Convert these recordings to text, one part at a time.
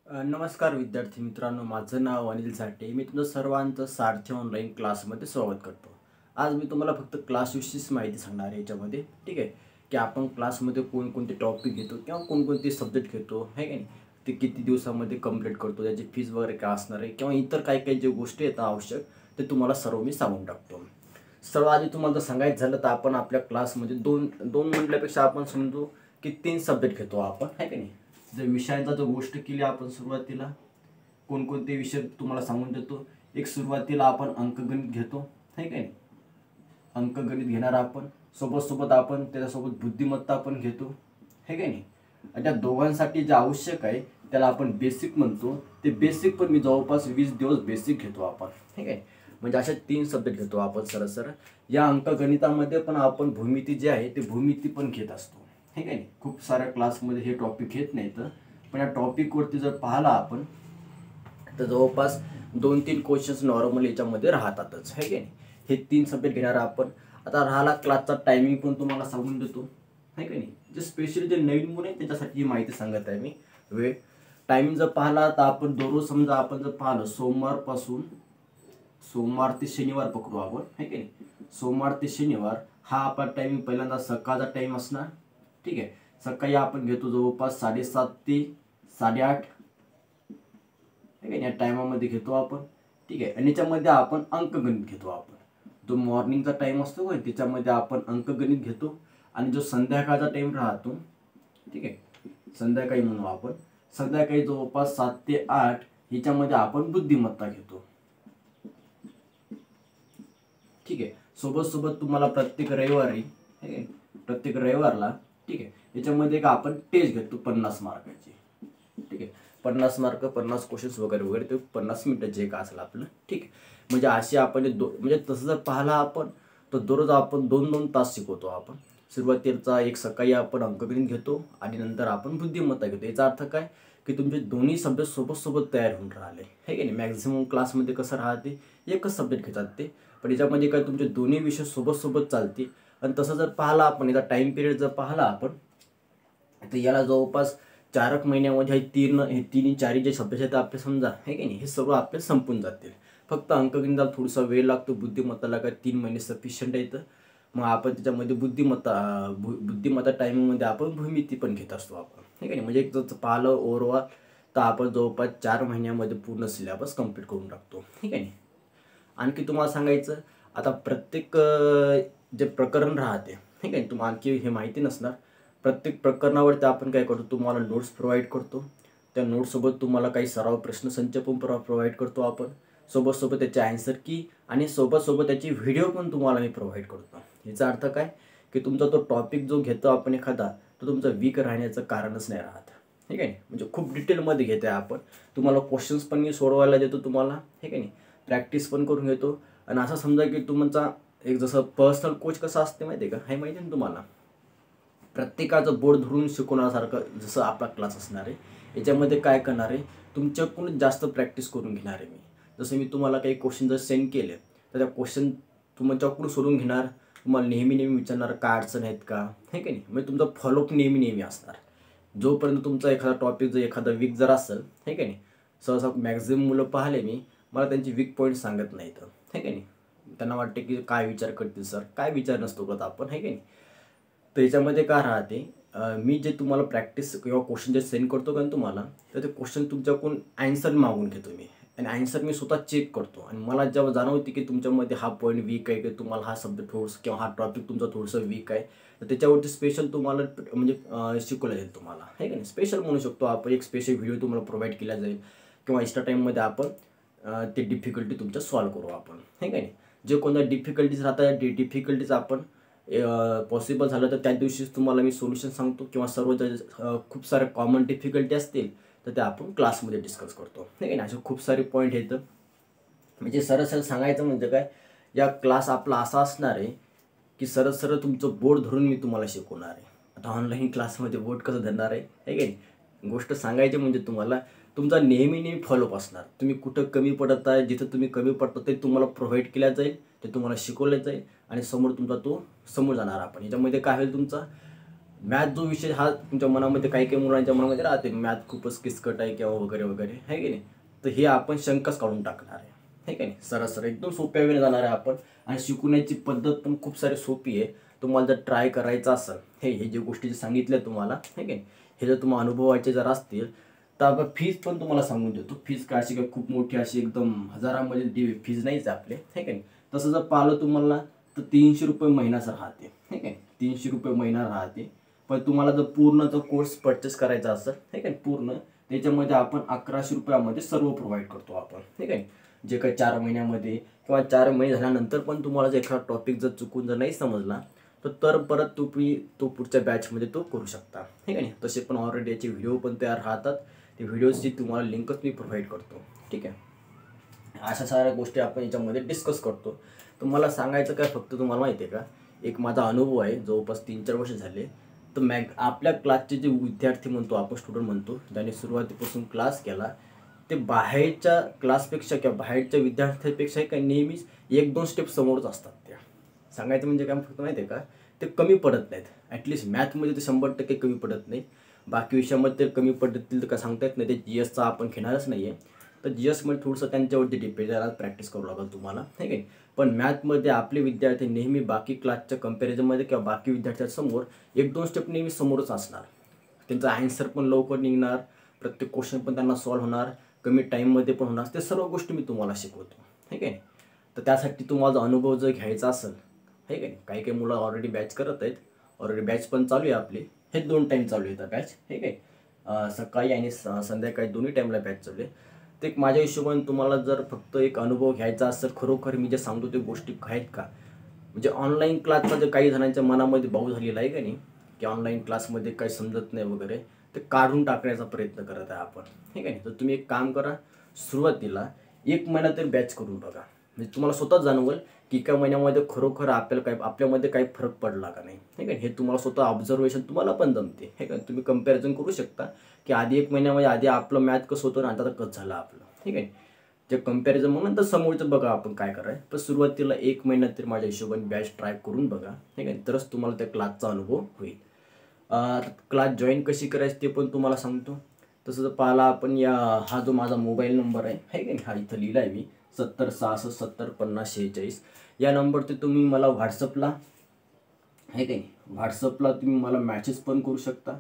नमस्कार विद्यार्थी मित्रांनो, माझं नाव अनिल साठे. मी तुमचं सर्वांचं सारथी ऑनलाईन क्लासमध्ये स्वागत करतो. आज मी तुम्हाला फक्त क्लासविषयीच माहिती सांगणार आहे याच्यामध्ये. ठीक आहे, की आपण क्लासमध्ये कोणकोणते टॉपिक घेतो किंवा कोणकोणते सब्जेक्ट घेतो, आहे का नाही, ते किती दिवसामध्ये कंप्लीट करतो, त्याची फीज वगैरे काय असणार आहे किंवा इतर काही काही जे गोष्टी आहेत आवश्यक, ते तुम्हाला सर्व मी सांगून टाकतो. सर्व आधी तुम्हाला जर सांगायचं झालं तर आपण आपल्या क्लासमध्ये दोन दोन म्हटल्यापेक्षा आपण समजू की 3 सब्जेक्ट घेतो आपण, आहे का नाही. जर विषयांचा जर गोष्ट केली आपण सुरुवातीला कोणकोणते विषय तुम्हाला सांगून देतो. एक सुरुवातीला आपण अंकगणित घेतो, आहे का नाही. अंकगणित घेणार आपण, सोबत आपण त्याच्यासोबत बुद्धिमत्ता पण घेतो, आहे का नाही. आणि त्या दोघांसाठी जे आवश्यक आहे त्याला आपण बेसिक म्हणतो. ते बेसिक पण मी जवळपास 20 दिवस बेसिक घेतो आपण, ठीक आहे. म्हणजे अशा 3 सब्जेक्ट घेतो आपण सरळ. या अंकगणितामध्ये पण आपण भूमिती जे आहे ते भूमिती पण घेत असतो, ठीक आहे. खूप साऱ्या क्लासमध्ये हे टॉपिक घेत नाहीत, पण या टॉपिकवरती जर पाहिला आपण तर जवळपास 2-3 क्वेश्चन्स नॉर्मल याच्यामध्ये राहतातच, आहे की नाही. हे 3 सब्जेक्ट घेणार आपण. आता राहिला क्लासचा टायमिंग पण तुम्हाला सांगून देतो, आहे की नाही. जे स्पेशली जे नवीन मुलं आहे त्याच्यासाठी ही माहिती सांगत आहे मी. वेळ टायमिंग जर पाहिला तर आपण दररोज समजा आपण जर पाहिलं सोमवार ते शनिवार पकडू आपण, आहे की नाही. सोमवार ते शनिवार हा आपला टायमिंग पहिल्यांदा सकाळचा टाईम असणार, ठीक आहे. सकाळी आपण घेतो जवळपास 7:30 ते 8:30, ठीक आहे. या टायमामध्ये घेतो आपण, ठीक आहे. आणि याच्यामध्ये आपण अंकगणित घेतो आपण. जो मॉर्निंगचा टाईम असतो त्याच्यामध्ये आपण अंकगणित घेतो. आणि जो संध्याकाळचा टाईम राहतो, ठीक आहे, संध्याकाळी म्हणू आपण, संध्याकाळी जवळपास 7 ते 8 ह्याच्यामध्ये आपण बुद्धिमत्ता घेतो, ठीक आहे. सोबत तुम्हाला प्रत्येक रविवारला, ठीक आहे, याच्यामध्ये एक आपण टेस्ट घेतो 50 मार्काची, ठीक आहे. 50 मार्क, 50 क्वेश्चन्स वगैरे ते 50 मिनिटाचे एक असेल आपलं, ठीक आहे. म्हणजे असे आपण म्हणजे तसं जर पाहिला आपण तर दररोज आपण 2-2 तास शिकवतो आपण. सुरुवातीचा एक सकाळी आपण अंकगणित घेतो आणि नंतर आपण बुद्धिमत्ता घेतो. याचा अर्थ काय की तुमचे दोन्ही सब्जेक्ट सोबत तयार होऊन राहिले, आहे की नाही. मॅक्झिमम क्लासमध्ये कसं राहते, एकच सब्जेक्ट घेतात ते, पण याच्यामध्ये काय तुमचे दोन्ही विषय सोबत चालते. आणि तसं जर पाहिला आपण, याचा टाईम पिरियड जर पाहिला आपण तर याला जवळपास 4 महिन्यामध्ये हे 3-4 जे सब्जेक्ट आहेत आपले समजा, आहे की नाही, हे सर्व आपले संपून जातील. फक्त अंकगणिताला थोडासा वेळ लागतो, बुद्धिमत्ताला काय 3 महिने सफिशियंट येतं. मग आपण त्याच्यामध्ये बुद्धिमत्ता टायमिंगमध्ये आपण भूमिती पण घेत असतो आपण, ठीक आहे. म्हणजे एक जर पाहिलं ओव्हरऑल तर आपण जवळपास 4 महिन्यामध्ये पूर्ण सिलेबस कंप्लीट करून टाकतो, ठीक आहे. आणखी तुम्हाला सांगायचं, आता प्रत्येक जे प्रकरण राहते, ठीक आहे, तुम्हाला आणखी हे माहिती नसणार. प्रत्येक प्रकरणावरती आपण काय करतो, तुम्हाला नोट्स प्रोव्हाइड करतो. त्या नोट्ससोबत तुम्हाला काही सराव प्रश्नसंच पण प्रोव्हाइड करतो आपण. सोबत त्याचे ॲन्सर की आणि सोबत त्याची व्हिडिओ पण तुम्हाला मी प्रोव्हाइड करतो. याचा अर्थ काय की तुमचा तो टॉपिक जो घेतो आपण एखादा, तो तुमचा वीक राहण्याचं कारणच नाही राहत, ठीक आहे. म्हणजे खूप डिटेलमध्ये घेतो आहे आपण. तुम्हाला क्वेश्चन्स पण मी सोडवायला देतो तुम्हाला, ठीक आहे. प्रॅक्टिस पण करून घेतो. आणि असं समजा की तुमचा एक जसं पर्सनल कोच कसं असते माहिती आहे का, हे माहिती आहे ना तुम्हाला. प्रत्येकाचं बोर्ड धरून शिकवण्यासारखं जसं आपला क्लास असणार आहे. याच्यामध्ये काय करणार आहे, तुमच्याकडून जास्त प्रॅक्टिस करून घेणार आहे मी. जसं मी तुम्हाला काही क्वेश्चन जर सेंड केले तर त्या क्वेश्चन तुमच्याकडून सोडून घेणार. तुम्हाला नेहमी विचारणार काय अडचण आहेत का, हे की नाही. म्हणजे तुमचा फॉलोअप नेहमी असणार. जोपर्यंत तुमचा एखादा टॉपिक जर एखादा वीक जर असेल, हे की नाही. सहसा मॅक्झिमम मुलं पाहिले मी, मला त्यांची वीक पॉईंट सांगत नाहीत, हे की नाही. त्यांना वाटते की काय विचार करतील सर, काय विचार नसतो करत आपण, हे की नाही. तर याच्यामध्ये काय राहते, मी जे तुम्हाला प्रॅक्टिस किंवा क्वेश्चन जे सेंड करतो का तुम्हाला, तर ते क्वेश्चन तुमच्याकडून ॲन्सर मागून घेतो मी. आणि ॲन्सर मी स्वतः चेक करतो. आणि मला जेव्हा जाणवते की तुमच्यामध्ये हा पॉईंट वीक आहे, की तुम्हाला हा सब्जेक्ट थोडंसं किंवा हा टॉपिक तुमचा थोडंसं वीक आहे, तर त्याच्यावरती स्पेशल तुम्हाला म्हणजे शिकवलं जाईल तुम्हाला, आहे की नाही. स्पेशल म्हणू शकतो आपण, एक स्पेशल व्हिडिओ तुम्हाला प्रोव्हाइड केला जाईल किंवा एक्स्ट्रा टाईममध्ये आपण ते डिफिकल्टी तुमच्या सॉल्व करू आपण, आहे की नाही. जे कोणत्या डिफिकल्टीज राहतात डिफिकल्टीज आपण पॉसिबल झालं तर त्या दिवशीच तुम्हाला मी सोल्युशन सांगतो. किंवा सर्व खूप सारे कॉमन डिफिकल्टी असतील तर ते आपण क्लासमध्ये डिस्कस करतो, ठीक आहे ना. असे खूप सारे पॉईंट येतं. म्हणजे सरळ सांगायचं म्हणजे काय, या क्लास आपला असा असणार आहे की सरळ तुमचं बोर्ड धरून मी तुम्हाला शिकवणार आहे. आता ऑनलाईन क्लासमध्ये बोर्ड कसं धरणार आहे, की नाही. गोष्ट सांगायची म्हणजे तुम्हाला तुमचा नेहमी फॉलोअप असणार. तुम्ही कुठं कमी पडत आहे, जिथं तुम्ही कमी पडता ते तुम्हाला प्रोव्हाइड केल्या जाईल, ते तुम्हाला शिकवलं जाईल आणि समोर तुमचा तो समोर जाणार आपण. याच्यामध्ये काय होईल, तुमचा मॅथ जो विषय हा तुमच्या मनामध्ये काही काही मुलांच्या मनामध्ये राहते मॅथ खूपच किचकट आहे किंवा वगैरे वगैरे आहे की नाही, तर हे आपण शंकाच काढून टाकणार आहे की नाही. सरळ एकदम सोप्या वेळेने जाणार आहे आपण आणि शिकवण्याची पद्धत पण खूप सारी सोपी आहे. तुम्हाला जर ट्राय करायचं असेल हे जे गोष्टी सांगितल्या तुम्हाला आहे की नाही, हे जर तुम्हाला अनुभवायचे जर असतील तर आपण फीज पण तुम्हाला सांगून देतो. फीज काय अशी काय खूप मोठी अशी एकदम हजारामध्ये फीज नाहीच आपले आहे की नाही. तसं जर पाहिलं तुम्हाला तर 300 रुपये महिनाच राहते आहे की नाही, 300 रुपये महिना राहते. पण तुम्हाला जर पूर्ण जो कोर्स परचेस करायचा असेल आहे का पूर्ण, त्याच्यामध्ये आपण 1100 रुपयामध्ये सर्व प्रोव्हाइड करतो आपण ठीक आहे. जे काही 4 महिन्यामध्ये किंवा 4 महिने झाल्यानंतर पण तुम्हाला जर एखादा टॉपिक जर चुकून जर नाही समजला तर परत तुम्ही तो पुढच्या बॅचमध्ये तो करू शकता ठीक आहे. तसे पण ऑलरेडी याचे व्हिडिओ पण तयार राहतात, ते व्हिडिओची तुम्हाला लिंकच मी प्रोव्हाइड करतो ठीक आहे. अशा साऱ्या गोष्टी आपण याच्यामध्ये डिस्कस करतो. तर मला सांगायचं काय फक्त तुम्हाला माहिती आहे का, एक माझा अनुभव आहे जवळपास 3-4 वर्ष झाले. तर आपल्या क्लासचे जे विद्यार्थी म्हणतो आपण स्टुडंट म्हणतो ज्याने सुरुवातीपासून क्लास केला, ते बाहेरच्या क्लासपेक्षा किंवा बाहेरच्या विद्यार्थ्यांपेक्षा काही नेहमीच 1-2 स्टेप समोरच असतात. त्या सांगायचं म्हणजे काय फक्त माहिती आहे का, ते कमी पडत नाहीत. ॲटलिस्ट मॅथमध्ये ते 100% कमी पडत नाही. बाकी विषयामध्ये कमी पडतील तर काय सांगता येत नाही. ते GSचा आपण घेणारच नाही आहे. तर GSमध्ये थोडंसं त्यांच्यावरती डिपेंड आहे, प्रॅक्टिस करू लागेल तुम्हाला ठीक आहे. पण मॅथमध्ये आपले विद्यार्थी नेहमी बाकी क्लासच्या कम्पॅरिझनमध्ये किंवा बाकी विद्यार्थ्यांसमोर 1-2 स्टेप नेहमी समोरच असणार. त्यांचा ॲन्सर पण लवकर निघणार, प्रत्येक क्वेश्चन पण त्यांना सॉल्व्ह होणार, कमी टाईममध्ये पण होणार. ते सर्व गोष्टी मी तुम्हाला शिकवतो ठीक आहे. तर त्यासाठी तुम्हाला अनुभव जर घ्यायचा असेल ठीक आहे, काही काही मुलं ऑलरेडी बॅच करत आहेत, ऑलरेडी बॅच पण चालू आहे आपली. हे 2 टाईम चालू आहे बॅच ठीक आहे. सकाळी आणि संध्याकाळी दोन्ही टाईमला बॅच चालू आहे. ते माझ्या हिशोबाने तुम्हाला जर फक्त एक अनुभव घ्यायचा असेल खरोखर मी जे सांगतो ते गोष्टी आहेत का, म्हणजे ऑनलाईन क्लासमध्ये काही जणांच्या मनामध्ये भाऊ झालेला आहे का नाही, की ऑनलाईन क्लासमध्ये काही समजत नाही वगैरे, ते काढून टाकण्याचा प्रयत्न करत आहे आपण ठीक आहे. तर तुम्ही एक काम करा, सुरुवातीला 1 महिना तरी बॅच करून बघा. म्हणजे तुम्हाला स्वतः जाणवेल की एका महिन्यामध्ये खरोखर आपल्यामध्ये काही फरक पडला का नाही ठीक आहे. हे तुम्हाला स्वतः ऑब्झर्वेशन तुम्हाला पण जमते हे का. तुम्ही कम्पॅरिझन करू शकता की आधी 1 महिन्यामध्ये आधी आपलं मॅथ कसं होतं आणि आता कसं झालं आपलं ठीक आहे. जे कम्पॅरिझन मग नंतर समोरचं बघा आपण काय करायचं. पण सुरुवातीला 1 महिन्यात तरी माझ्या हिशोबाने बॅच ट्राय करून बघा ठीक आहे, तरच तुम्हाला त्या क्लासचा अनुभव होईल. क्लास जॉईन कशी करायची ते पण तुम्हाला सांगतो. तसं जर पाहिला आपण हा जो माझा मोबाईल नंबर आहे की नाही, हा इथं लिहिला आहे मी 7066705046. या नंबरचे तुम्ही मला व्हॉट्सअपला आहे की नाही, व्हॉट्सअपला तुम्ही मला मॅसेज पण करू शकता.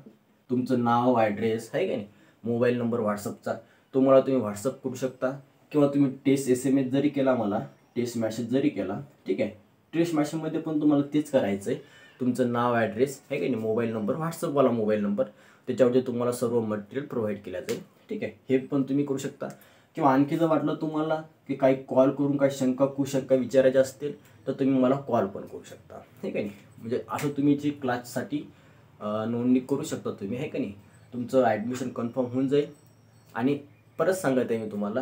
तुमचं नाव ॲड्रेस आहे की नाही, मोबाईल नंबर व्हॉट्सअपचा तो मला तुम्ही व्हॉट्सअप करू शकता. किंवा तुम्ही टेस्ट SMS जरी केला, मला टेस्ट मॅसेज जरी केला ठीक आहे. टेस्ट मॅसेजमध्ये पण तुम्हाला तेच करायचं आहे. तुमचं नाव ॲड्रेस आहे की नाही, मोबाईल नंबर, व्हॉट्सअपवाला मोबाईल नंबर, त्याच्यावरती तुम्हाला सर्व मटेरियल प्रोव्हाइड केलं जाईल ठीक आहे. हे पण तुम्ही करू शकता. किंवा आणखी जर वाटलं तुम्हाला की काही कॉल करून काही शंका कुशंका विचारायच्या असतील तर तुम्ही मला कॉल पण करू शकता ठीक आहे. म्हणजे असं तुम्ही जी क्लाससाठी नोंदणी करू शकता तुम्ही आहे का नाही. तुमचं ॲडमिशन कन्फर्म होऊन जाईल. आणि परत सांगत आहे मी तुम्हाला,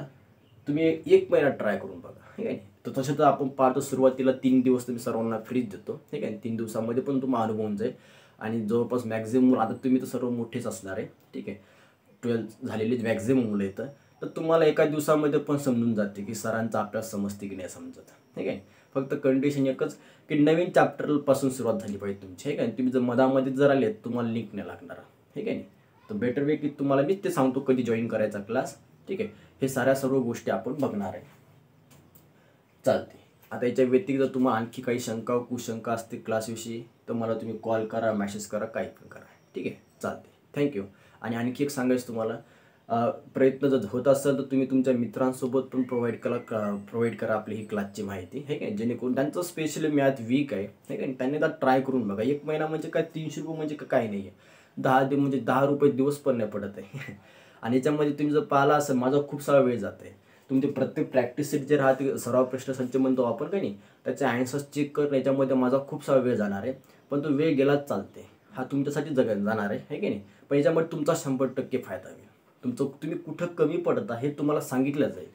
तुम्ही 1 महिना ट्राय करून बघा ठीक आहे. तर तसं तर आपण पाहतो सुरुवातीला 3 दिवस तुम्ही सर्वांना फ्रीज देतो ठीक आहे. 3 दिवसामध्ये पण तुम्हाला अनुभव होऊन जाईल. आणि जवळपास मॅक्झिमम आता तुम्ही तर सर्व मोठेच असणार आहे ठीक आहे, 12th झालेली मॅक्झिमम मुलं येतं. तर तुम्हाला एका दिवसामध्ये पण समजून जाते की सरांचा अभ्यास समजते की नाही समजत ठीक आहे. फक्त कंडिशन एकच की नवीन चॅप्टरपासून सुरुवात झाली पाहिजे तुमची आहे का. तुम्ही जर मधामध्ये जर आले तुम्हाला लिंक नाही लागणार ठीक आहे. तर बेटर वे की तुम्हाला मी ते सांगतो कधी जॉईन करायचा क्लास ठीक आहे. हे सर्व गोष्टी आपण बघणार आहे चालते. आता याच्या व्यतिरिक्त जर तुम्हाला आणखी काही शंका कुशंका असते क्लासविषयी तर मला तुम्ही कॉल करा, मॅसेज करा, काही पण करा ठीक आहे. चालते, थँक्यू. आणि आणखी एक सांगायचं तुम्हाला, प्रयत्न जर होत असेल तर तुम्ही तुमच्या मित्रांसोबत पण प्रोव्हाइड करा आपली ही क्लासची माहिती आहे काय, जेणेकरून त्यांचं स्पेशली मॅथ वीक आहे हे काय, त्यांनी तर ट्राय करून बघा. 1 महिना म्हणजे काय 300 रुपये म्हणजे काय नाही आहे. 10 रुपये दिवस पण नाही पडत आहे. आणि याच्यामध्ये तुम्ही जर पाहिला असेल माझा खूप सारा वेळ जात आहे. तुमचे प्रत्येक प्रॅक्टिस सेट जे राहते सराव प्रश्नसंच म्हणतो आपण काही नाही, त्याचे ॲन्सर्स चेक करणं याच्यामध्ये माझा खूप सारा वेळ जाणार आहे. पण तो वेळ गेलाच चालते, हा तुमच्यासाठी जाणार आहे की नाही. पण याच्यामध्ये तुमचा 100% फायदा होईल. तुम्ही कुठं कमी पडता हे तुम्हाला सांगितलं जाईल.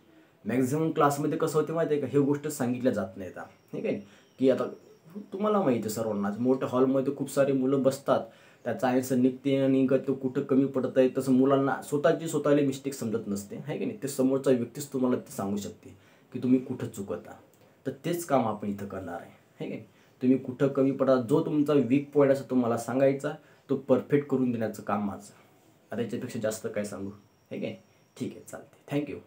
मॅक्झिमम क्लासमध्ये कसं होते माहिती आहे का, हे गोष्ट सांगितल्या जात नाही का ठीक आहे. की आता तुम्हाला माहिती आहे सर्वांनाच, मोठ्या हॉलमध्ये खूप सारी मुलं बसतात, त्याचा आन्सर निघते निघत तो कुठं कमी पडत आहे. तसं मुलांना स्वतःला मिस्टेक समजत नसते आहे की नाही. ते समोरचा व्यक्तीच तुम्हाला ते सांगू शकते की तुम्ही कुठं चुकता. तर तेच काम आपण इथं करणार आहे की नाही. तुम्ही कुठं कमी पडा, जो तुमचा वीक पॉईंट असं तुम्हाला सांगायचा, तो परफेक्ट करून देण्याचं काम माझं. आता याच्यापेक्षा जास्त काय सांगू, हे काय. ठीक आहे, चालते. थँक्यू.